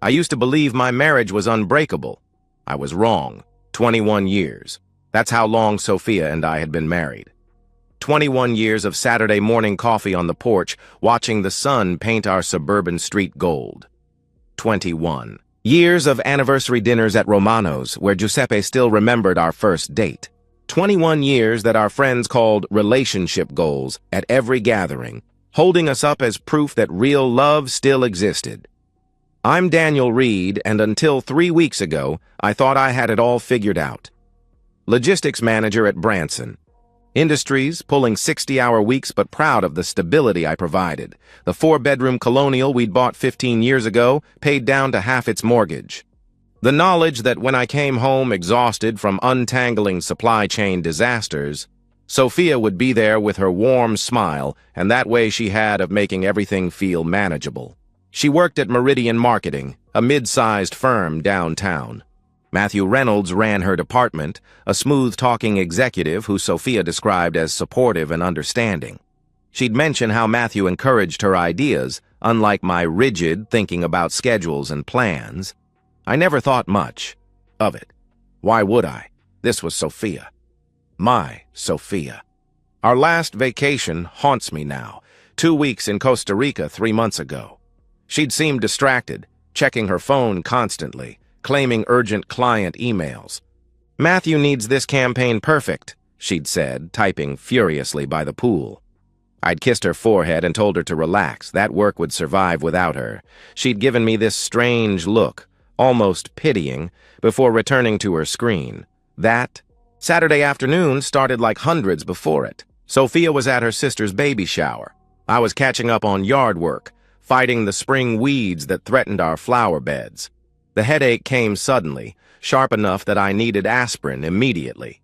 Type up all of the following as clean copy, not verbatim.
I used to believe my marriage was unbreakable. I was wrong. 21 years. That's how long Sophia and I had been married. 21 years of Saturday morning coffee on the porch, watching the sun paint our suburban street gold. 21 years of anniversary dinners at Romano's, where Giuseppe still remembered our first date. 21 years that our friends called relationship goals at every gathering, holding us up as proof that real love still existed. I'm Daniel Reed, and until 3 weeks ago, I thought I had it all figured out. Logistics manager at Branson. Industries, pulling 60-hour weeks but proud of the stability I provided. The 4-bedroom colonial we'd bought 15 years ago paid down to half its mortgage. The knowledge that when I came home exhausted from untangling supply chain disasters, Sophia would be there with her warm smile and that way she had of making everything feel manageable. She worked at Meridian Marketing, a mid-sized firm downtown. Matthew Reynolds ran her department, a smooth-talking executive who Sophia described as supportive and understanding. She'd mention how Matthew encouraged her ideas, unlike my rigid thinking about schedules and plans. I never thought much of it. Why would I? This was Sophia. My Sophia. Our last vacation haunts me now. 2 weeks in Costa Rica 3 months ago. She'd seemed distracted, checking her phone constantly, claiming urgent client emails. Matthew needs this campaign perfect, she'd said, typing furiously by the pool. I'd kissed her forehead and told her to relax. That work would survive without her. She'd given me this strange look, almost pitying, before returning to her screen. That Saturday afternoon started like hundreds before it. Sophia was at her sister's baby shower. I was catching up on yard work, fighting the spring weeds that threatened our flower beds. The headache came suddenly, sharp enough that I needed aspirin immediately.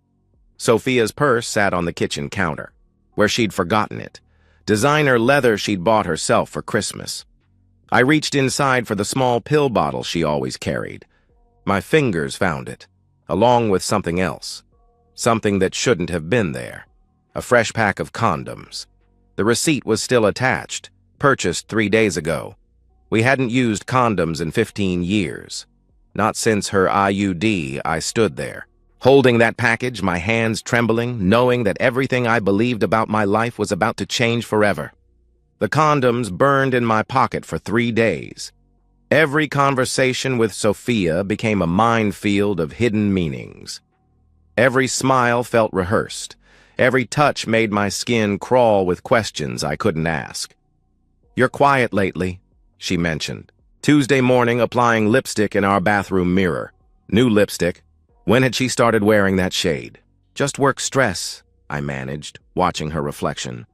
Sophia's purse sat on the kitchen counter, where she'd forgotten it. Designer leather she'd bought herself for Christmas. I reached inside for the small pill bottle she always carried. My fingers found it, along with something else. Something that shouldn't have been there. A fresh pack of condoms. The receipt was still attached, purchased 3 days ago. We hadn't used condoms in 15 years. Not since her IUD. I stood there, holding that package, my hands trembling, knowing that everything I believed about my life was about to change forever. The condoms burned in my pocket for 3 days. Every conversation with Sophia became a minefield of hidden meanings. Every smile felt rehearsed. Every touch made my skin crawl with questions I couldn't ask. "You're quiet lately," she mentioned. Tuesday morning, applying lipstick in our bathroom mirror. New lipstick. When had she started wearing that shade? "Just work stress," I managed, watching her reflection.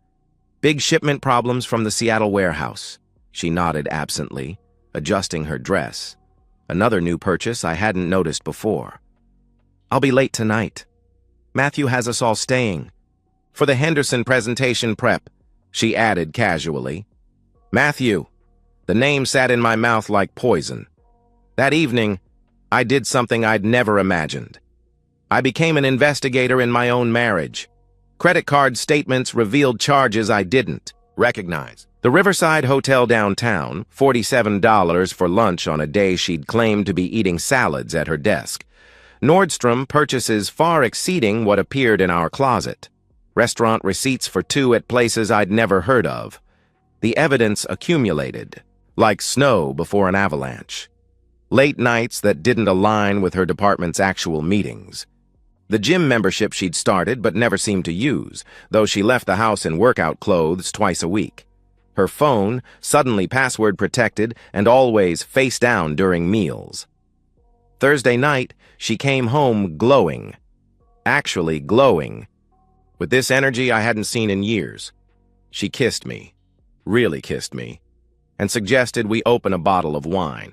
"Big shipment problems from the Seattle warehouse." She nodded absently, adjusting her dress. Another new purchase I hadn't noticed before. "I'll be late tonight. Matthew has us all staying. For the Henderson presentation prep," she added casually. Matthew. The name sat in my mouth like poison. That evening, I did something I'd never imagined. I became an investigator in my own marriage. Credit card statements revealed charges I didn't recognize. The Riverside Hotel downtown, $47 for lunch on a day she'd claimed to be eating salads at her desk. Nordstrom purchases far exceeding what appeared in our closet. Restaurant receipts for 2 at places I'd never heard of. The evidence accumulated, like snow before an avalanche. Late nights that didn't align with her department's actual meetings. The gym membership she'd started but never seemed to use, though she left the house in workout clothes twice a week. Her phone, suddenly password protected and always face down during meals. Thursday night, she came home glowing. Actually glowing. With this energy I hadn't seen in years. She kissed me. Really kissed me, and suggested we open a bottle of wine.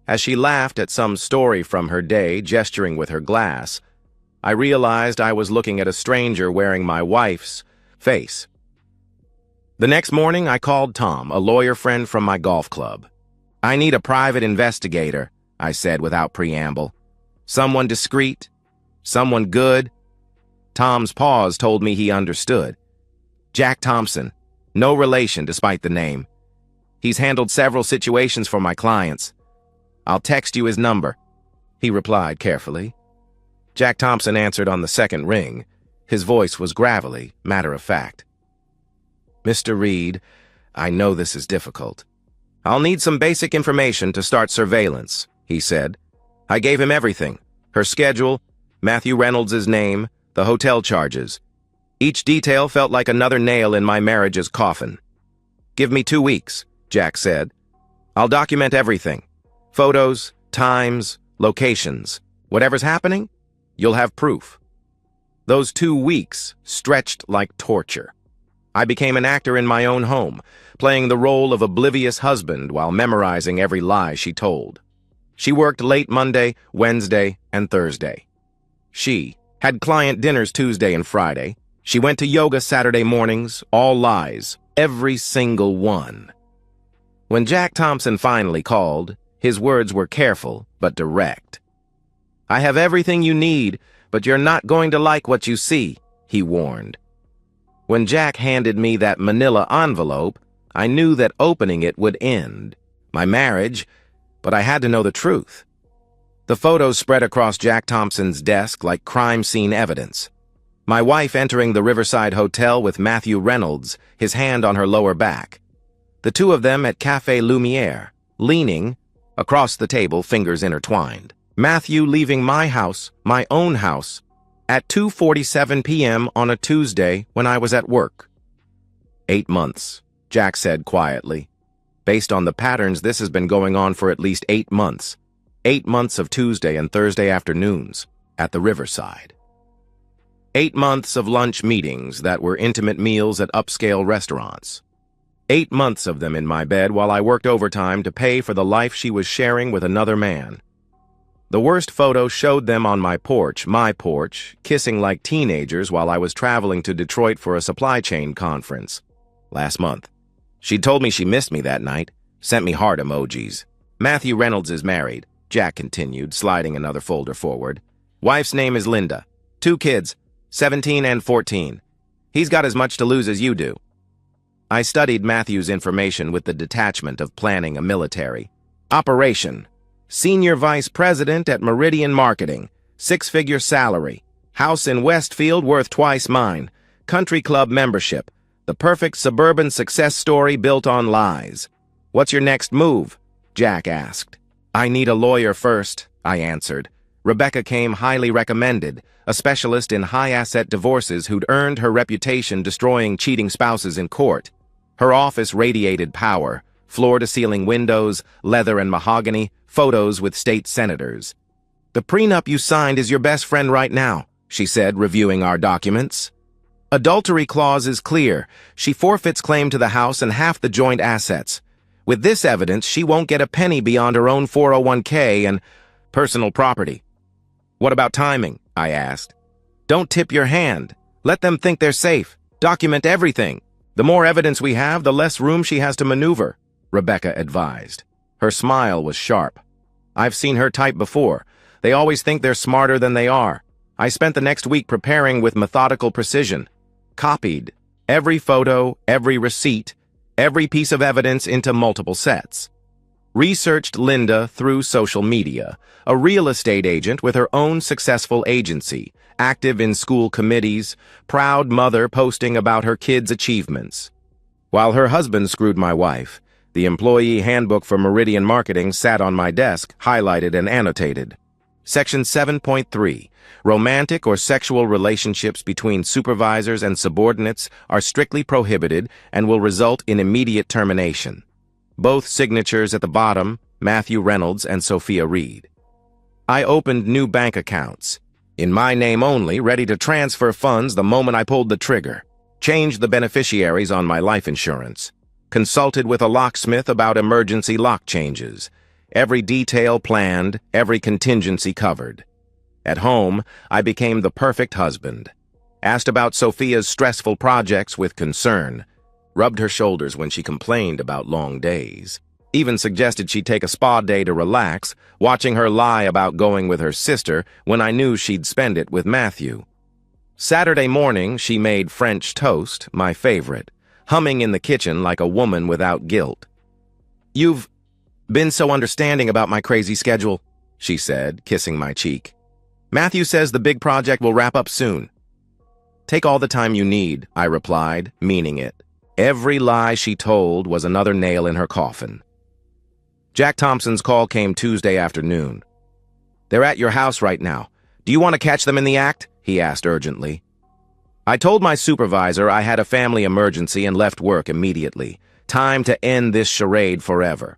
As she laughed at some story from her day, gesturing with her glass, I realized I was looking at a stranger wearing my wife's face. The next morning, I called Tom, a lawyer friend from my golf club. "I need a private investigator," I said without preamble. "Someone discreet, someone good." Tom's pause told me he understood. "Jack Thompson. No relation despite the name. He's handled several situations for my clients. I'll text you his number," he replied carefully. Jack Thompson answered on the second ring. His voice was gravelly, matter-of-fact. "Mr. Reed, I know this is difficult. I'll need some basic information to start surveillance," he said. I gave him everything: her schedule, Matthew Reynolds' name, the hotel charges. Each detail felt like another nail in my marriage's coffin. "Give me 2 weeks," Jack said. "I'll document everything. Photos, times, locations. Whatever's happening, you'll have proof." Those 2 weeks stretched like torture. I became an actor in my own home, playing the role of oblivious husband while memorizing every lie she told. She worked late Monday, Wednesday, and Thursday. She had client dinners Tuesday and Friday. She went to yoga Saturday mornings, all lies, every single one. When Jack Thompson finally called, his words were careful but direct. "I have everything you need, but you're not going to like what you see," he warned. When Jack handed me that manila envelope, I knew that opening it would end my marriage, but I had to know the truth. The photos spread across Jack Thompson's desk like crime scene evidence. My wife entering the Riverside Hotel with Matthew Reynolds, his hand on her lower back. The two of them at Café Lumière, leaning across the table, fingers intertwined. Matthew leaving my house, my own house, at 2:47 p.m. on a Tuesday when I was at work. 8 months, Jack said quietly. Based on the patterns, this has been going on for at least 8 months. 8 months of Tuesday and Thursday afternoons at the Riverside. 8 months of lunch meetings that were intimate meals at upscale restaurants. 8 months of them in my bed while I worked overtime to pay for the life she was sharing with another man. The worst photo showed them on my porch, kissing like teenagers while I was traveling to Detroit for a supply chain conference last month. She told me she missed me that night, sent me heart emojis. "Matthew Reynolds is married," Jack continued, sliding another folder forward. "Wife's name is Linda. 2 kids, 17 and 14. He's got as much to lose as you do." I studied Matthew's information with the detachment of planning a military operation. Senior Vice President at Meridian Marketing, 6-figure salary, house in Westfield worth twice mine, country club membership, the perfect suburban success story built on lies. "What's your next move?" Jack asked. "I need a lawyer first," I answered. Rebecca came highly recommended, a specialist in high-asset divorces who'd earned her reputation destroying cheating spouses in court. Her office radiated power, floor-to-ceiling windows, leather and mahogany, photos with state senators. "The prenup you signed is your best friend right now," she said, reviewing our documents. "Adultery clause is clear. She forfeits claim to the house and half the joint assets. With this evidence, she won't get a penny beyond her own 401k and personal property." "What about timing?" I asked. "Don't tip your hand. Let them think they're safe. Document everything. The more evidence we have, the less room she has to maneuver," Rebecca advised. Her smile was sharp. "I've seen her type before. They always think they're smarter than they are. I spent the next week preparing with methodical precision. Copied every photo, every receipt, every piece of evidence into multiple sets. Researched Linda through social media, a real estate agent with her own successful agency, active in school committees, proud mother posting about her kids' achievements. While her husband screwed my wife, the employee handbook for Meridian Marketing sat on my desk, highlighted and annotated. Section 7.3, romantic or sexual relationships between supervisors and subordinates are strictly prohibited and will result in immediate termination. Both signatures at the bottom, Matthew Reynolds and Sophia Reed. I opened new bank accounts, in my name only, ready to transfer funds the moment I pulled the trigger. Changed the beneficiaries on my life insurance. Consulted with a locksmith about emergency lock changes. Every detail planned, every contingency covered. At home, I became the perfect husband. Asked about Sophia's stressful projects with concern. Rubbed her shoulders when she complained about long days. Even suggested she take a spa day to relax, watching her lie about going with her sister when I knew she'd spend it with Matthew. Saturday morning, she made French toast, my favorite, humming in the kitchen like a woman without guilt. Been so understanding about my crazy schedule, she said, kissing my cheek. Matthew says the big project will wrap up soon. Take all the time you need, I replied, meaning it. Every lie she told was another nail in her coffin. Jack Thompson's call came Tuesday afternoon. They're at your house right now. Do you want to catch them in the act? He asked urgently. I told my supervisor I had a family emergency and left work immediately. Time to end this charade forever.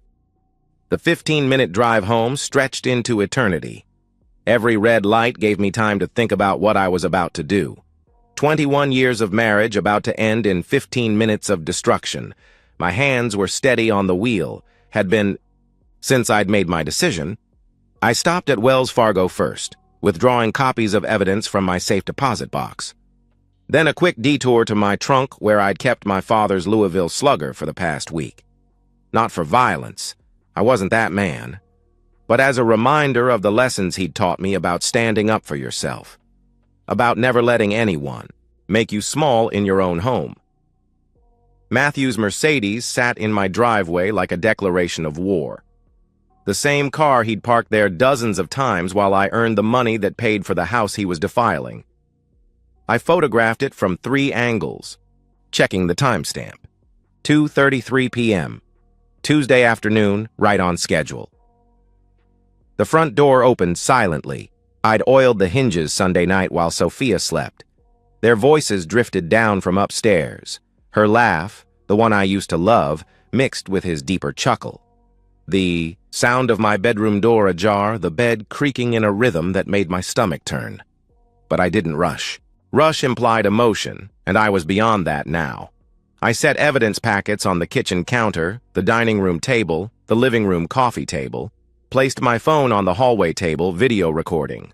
The 15-minute drive home stretched into eternity. Every red light gave me time to think about what I was about to do. 21 years of marriage about to end in 15 minutes of destruction. My hands were steady on the wheel, since I'd made my decision. I stopped at Wells Fargo first, withdrawing copies of evidence from my safe deposit box. Then a quick detour to my trunk where I'd kept my father's Louisville Slugger for the past week. Not for violence. I wasn't that man. But as a reminder of the lessons he'd taught me about standing up for yourself. About never letting anyone make you small in your own home. Matthew's Mercedes sat in my driveway like a declaration of war. The same car he'd parked there dozens of times while I earned the money that paid for the house he was defiling. I photographed it from 3 angles, checking the timestamp. 2:33 p.m. Tuesday afternoon, right on schedule. The front door opened silently. I'd oiled the hinges Sunday night while Sophia slept. Their voices drifted down from upstairs. Her laugh, the one I used to love, mixed with his deeper chuckle. The sound of my bedroom door ajar, the bed creaking in a rhythm that made my stomach turn. But I didn't rush. Rush implied emotion, and I was beyond that now. I set evidence packets on the kitchen counter, the dining room table, the living room coffee table, placed my phone on the hallway table, video recording,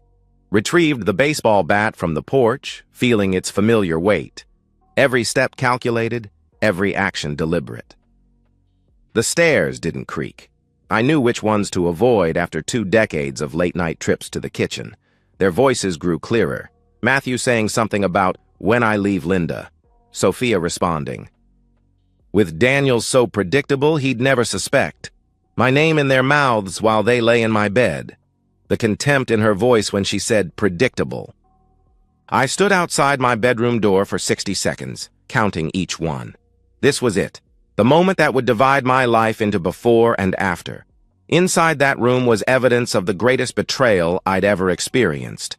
retrieved the baseball bat from the porch, feeling its familiar weight. Every step calculated, every action deliberate. The stairs didn't creak. I knew which ones to avoid after 2 decades of late-night trips to the kitchen. Their voices grew clearer. Matthew saying something about, "When I leave Linda." Sophia responding. With Daniel so predictable he'd never suspect. My name in their mouths while they lay in my bed. The contempt in her voice when she said predictable. I stood outside my bedroom door for 60 seconds, counting each one. This was it. The moment that would divide my life into before and after. Inside that room was evidence of the greatest betrayal I'd ever experienced.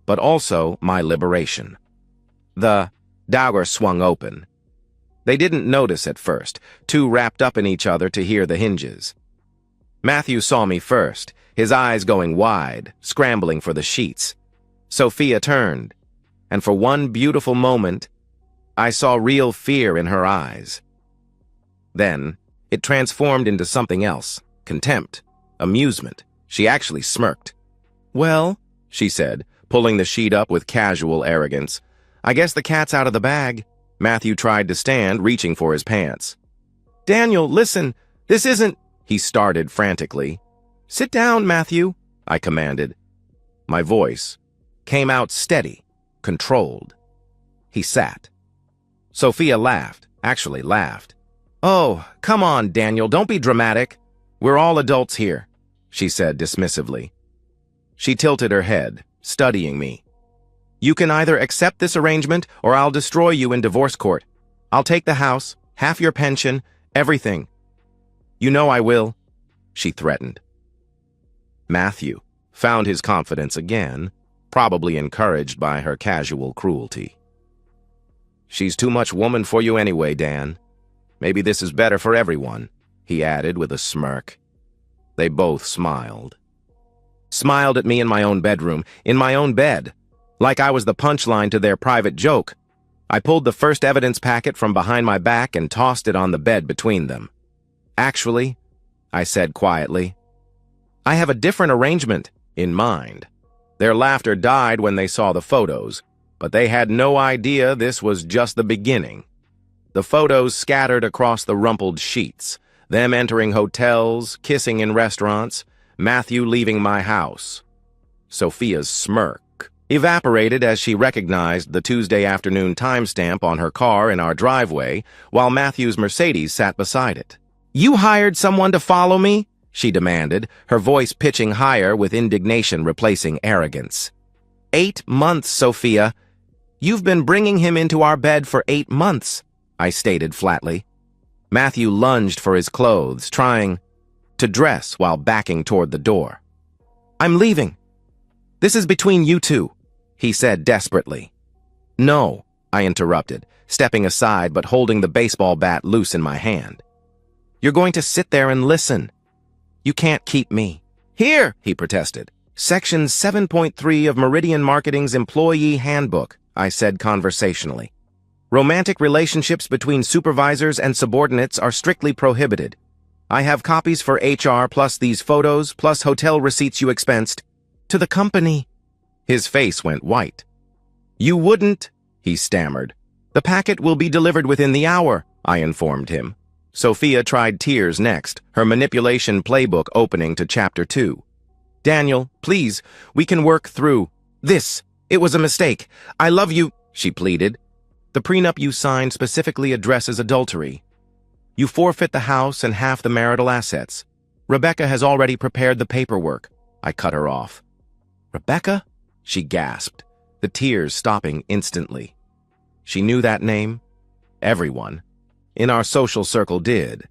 But also my liberation. The door swung open. They didn't notice at first, too wrapped up in each other to hear the hinges. Matthew saw me first, his eyes going wide, scrambling for the sheets. Sophia turned, and for one beautiful moment, I saw real fear in her eyes. Then, it transformed into something else, contempt, amusement. She actually smirked. "Well," she said, pulling the sheet up with casual arrogance, "I guess the cat's out of the bag." Matthew tried to stand, reaching for his pants. "Daniel, listen, this isn't—" he started frantically. "Sit down, Matthew," I commanded. My voice came out steady, controlled. He sat. Sophia laughed, actually laughed. "Oh, come on, Daniel, don't be dramatic. We're all adults here," she said dismissively. She tilted her head, studying me. "You can either accept this arrangement or I'll destroy you in divorce court. I'll take the house, half your pension, everything. You know I will," she threatened. Matthew found his confidence again, probably encouraged by her casual cruelty. "She's too much woman for you anyway, Dan. Maybe this is better for everyone," he added with a smirk. They both smiled. Smiled at me in my own bedroom, in my own bed, like I was the punchline to their private joke. I pulled the first evidence packet from behind my back and tossed it on the bed between them. "Actually," I said quietly, "I have a different arrangement in mind." Their laughter died when they saw the photos, but they had no idea this was just the beginning. The photos scattered across the rumpled sheets, them entering hotels, kissing in restaurants, Matthew leaving my house. Sophia's smirk evaporated as she recognized the Tuesday afternoon timestamp on her car in our driveway, while Matthew's Mercedes sat beside it. "You hired someone to follow me?" she demanded, her voice pitching higher with indignation replacing arrogance. 8 months, Sophia. You've been bringing him into our bed for 8 months, I stated flatly. Matthew lunged for his clothes, trying to dress while backing toward the door. I'm leaving. This is between you two, he said desperately. No, I interrupted, stepping aside but holding the baseball bat loose in my hand. You're going to sit there and listen. You can't keep me. Here, he protested. Section 7.3 of Meridian Marketing's Employee Handbook, I said conversationally. Romantic relationships between supervisors and subordinates are strictly prohibited. I have copies for HR plus these photos plus hotel receipts you expensed to the company. His face went white. You wouldn't, he stammered. The packet will be delivered within the hour, I informed him. Sophia tried tears next, her manipulation playbook opening to Chapter 2. Daniel, please, we can work through this. It was a mistake. I love you, she pleaded. The prenup you signed specifically addresses adultery. You forfeit the house and half the marital assets. Rebecca has already prepared the paperwork. I cut her off. Rebecca? She gasped, the tears stopping instantly. She knew that name. Everyone in our social circle did.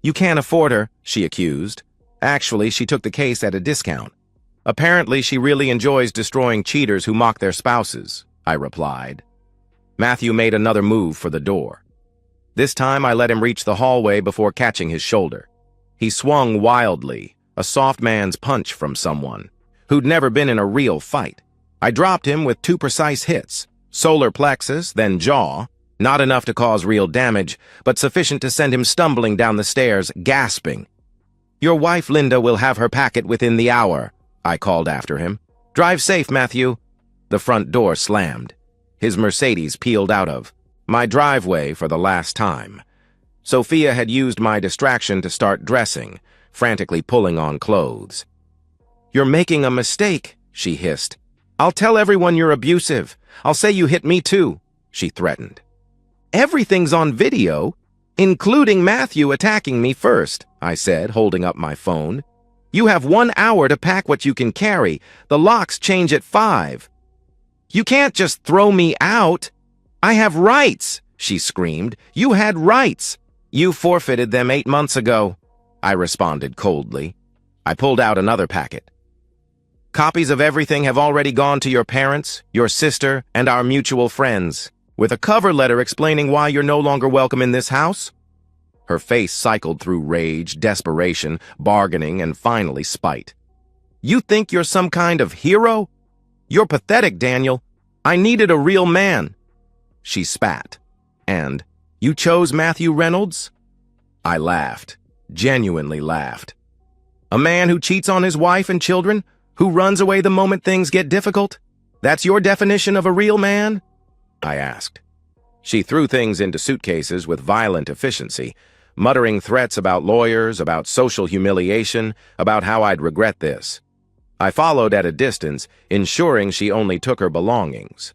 You can't afford her, she accused. Actually, she took the case at a discount. Apparently, she really enjoys destroying cheaters who mock their spouses, I replied. Matthew made another move for the door. This time, I let him reach the hallway before catching his shoulder. He swung wildly, a soft man's punch from someone who'd never been in a real fight. I dropped him with 2 precise hits, solar plexus, then jaw, not enough to cause real damage, but sufficient to send him stumbling down the stairs, gasping. Your wife, Linda, will have her packet within the hour, I called after him. Drive safe, Matthew. The front door slammed. His Mercedes peeled out of my driveway for the last time. Sophia had used my distraction to start dressing, frantically pulling on clothes. You're making a mistake, she hissed. I'll tell everyone you're abusive. I'll say you hit me too, she threatened. Everything's on video, including Matthew attacking me first, I said, holding up my phone. You have 1 hour to pack what you can carry. The locks change at 5. You can't just throw me out. I have rights, she screamed. You had rights. You forfeited them 8 months ago, I responded coldly. I pulled out another packet. Copies of everything have already gone to your parents, your sister, and our mutual friends, with a cover letter explaining why you're no longer welcome in this house. Her face cycled through rage, desperation, bargaining, and finally spite. You think you're some kind of hero? You're pathetic, Daniel. I needed a real man. She spat. And, you chose Matthew Reynolds? I laughed, genuinely laughed. A man who cheats on his wife and children? Who runs away the moment things get difficult? That's your definition of a real man? I asked. She threw things into suitcases with violent efficiency, muttering threats about lawyers, about social humiliation, about how I'd regret this. I followed at a distance, ensuring she only took her belongings.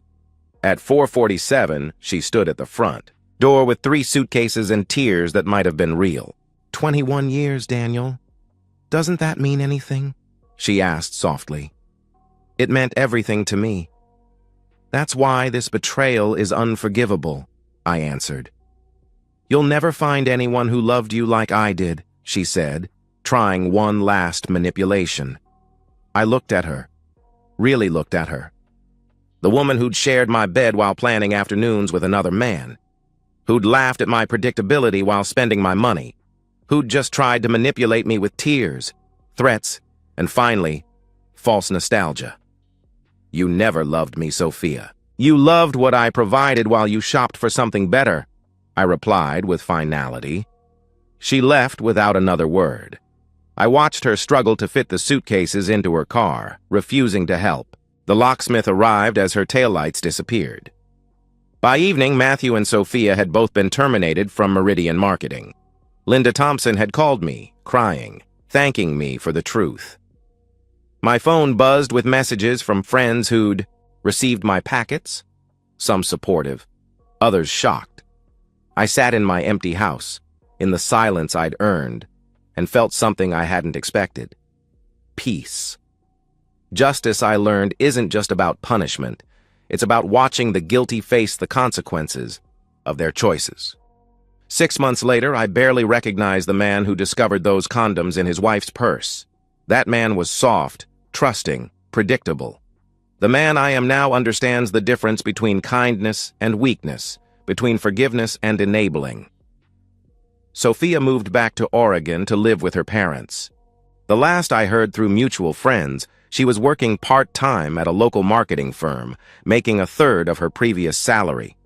At 4:47, she stood at the front, door with 3 suitcases and tears that might have been real. 21 years, Daniel. Doesn't that mean anything? She asked softly. It meant everything to me. That's why this betrayal is unforgivable, I answered. You'll never find anyone who loved you like I did, she said, trying one last manipulation. I looked at her, really looked at her. The woman who'd shared my bed while planning afternoons with another man, who'd laughed at my predictability while spending my money, who'd just tried to manipulate me with tears, threats, and finally, false nostalgia. You never loved me, Sophia. You loved what I provided while you shopped for something better, I replied with finality. She left without another word. I watched her struggle to fit the suitcases into her car, refusing to help. The locksmith arrived as her taillights disappeared. By evening, Matthew and Sophia had both been terminated from Meridian Marketing. Linda Thompson had called me, crying, thanking me for the truth. My phone buzzed with messages from friends who'd received my packets, some supportive, others shocked. I sat in my empty house, in the silence I'd earned, and felt something I hadn't expected. Peace. Justice, I learned, isn't just about punishment. It's about watching the guilty face the consequences of their choices. 6 months later, I barely recognized the man who discovered those condoms in his wife's purse. That man was soft, trusting, predictable. The man I am now understands the difference between kindness and weakness, between forgiveness and enabling. Sophia moved back to Oregon to live with her parents. The last I heard through mutual friends, she was working part-time at a local marketing firm, making a third of her previous salary.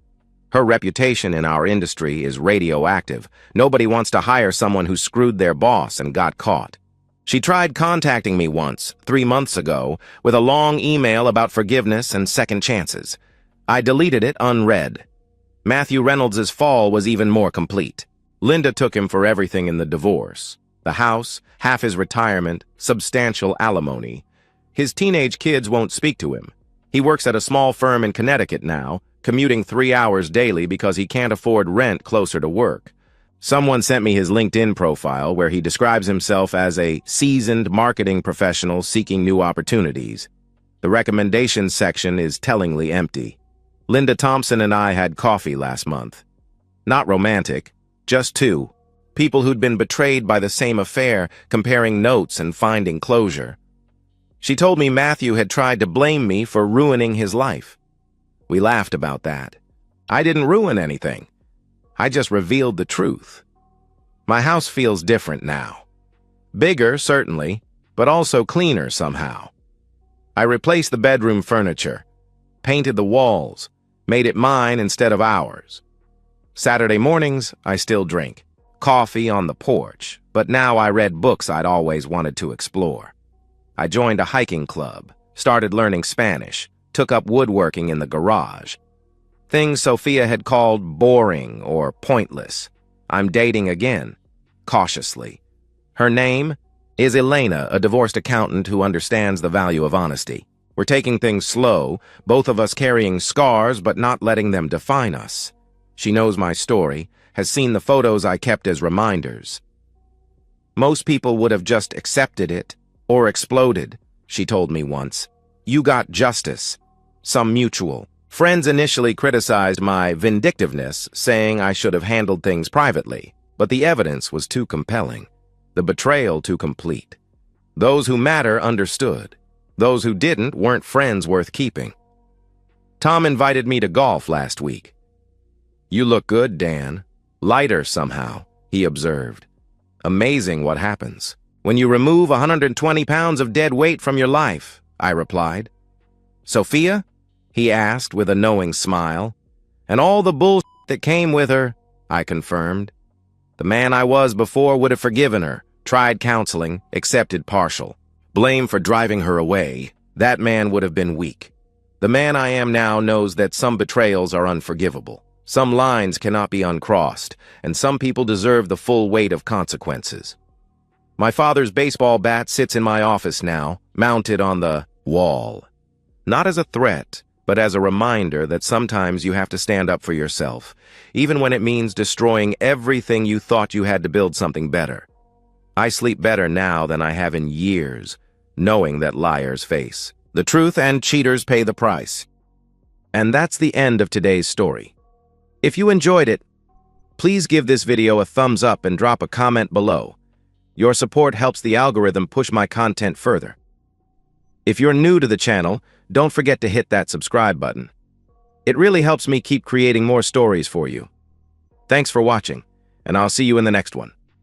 Her reputation in our industry is radioactive. Nobody wants to hire someone who screwed their boss and got caught. She tried contacting me once, 3 months ago, with a long email about forgiveness and second chances. I deleted it unread. Matthew Reynolds' fall was even more complete. Linda took him for everything in the divorce. The house, half his retirement, substantial alimony. His teenage kids won't speak to him. He works at a small firm in Connecticut now, commuting 3 hours daily because he can't afford rent closer to work. Someone sent me his LinkedIn profile where he describes himself as a seasoned marketing professional seeking new opportunities. The recommendations section is tellingly empty. Linda Thompson and I had coffee last month. Not romantic, just two. People who'd been betrayed by the same affair, comparing notes and finding closure. She told me Matthew had tried to blame me for ruining his life. We laughed about that. I didn't ruin anything. I just revealed the truth. My house feels different now. Bigger, certainly, but also cleaner somehow. I replaced the bedroom furniture, painted the walls, made it mine instead of ours. Saturday mornings, I still drink. Coffee on the porch, but now I read books I'd always wanted to explore. I joined a hiking club, started learning Spanish, took up woodworking in the garage. Things Sophia had called boring or pointless. I'm dating again, cautiously. Her name is Elena, a divorced accountant who understands the value of honesty. We're taking things slow, both of us carrying scars but not letting them define us. She knows my story, has seen the photos I kept as reminders. Most people would have just accepted it or exploded, she told me once. You got justice, some mutual. Friends initially criticized my vindictiveness, saying I should have handled things privately, but the evidence was too compelling, the betrayal too complete. Those who matter understood. Those who didn't weren't friends worth keeping. Tom invited me to golf last week. You look good, Dan. Lighter somehow, he observed. Amazing what happens when you remove 120 pounds of dead weight from your life, I replied. Sophia? He asked with a knowing smile. And all the bullshit that came with her, I confirmed. The man I was before would have forgiven her, tried counseling, accepted partial. Blame for driving her away, that man would have been weak. The man I am now knows that some betrayals are unforgivable. Some lines cannot be uncrossed, and some people deserve the full weight of consequences. My father's baseball bat sits in my office now, mounted on the wall. Not as a threat, but as a reminder that sometimes you have to stand up for yourself, even when it means destroying everything you thought you had to build something better. I sleep better now than I have in years, knowing that liars face the truth and cheaters pay the price. And that's the end of today's story. If you enjoyed it, please give this video a thumbs up and drop a comment below. Your support helps the algorithm push my content further. If you're new to the channel, don't forget to hit that subscribe button. It really helps me keep creating more stories for you. Thanks for watching, and I'll see you in the next one.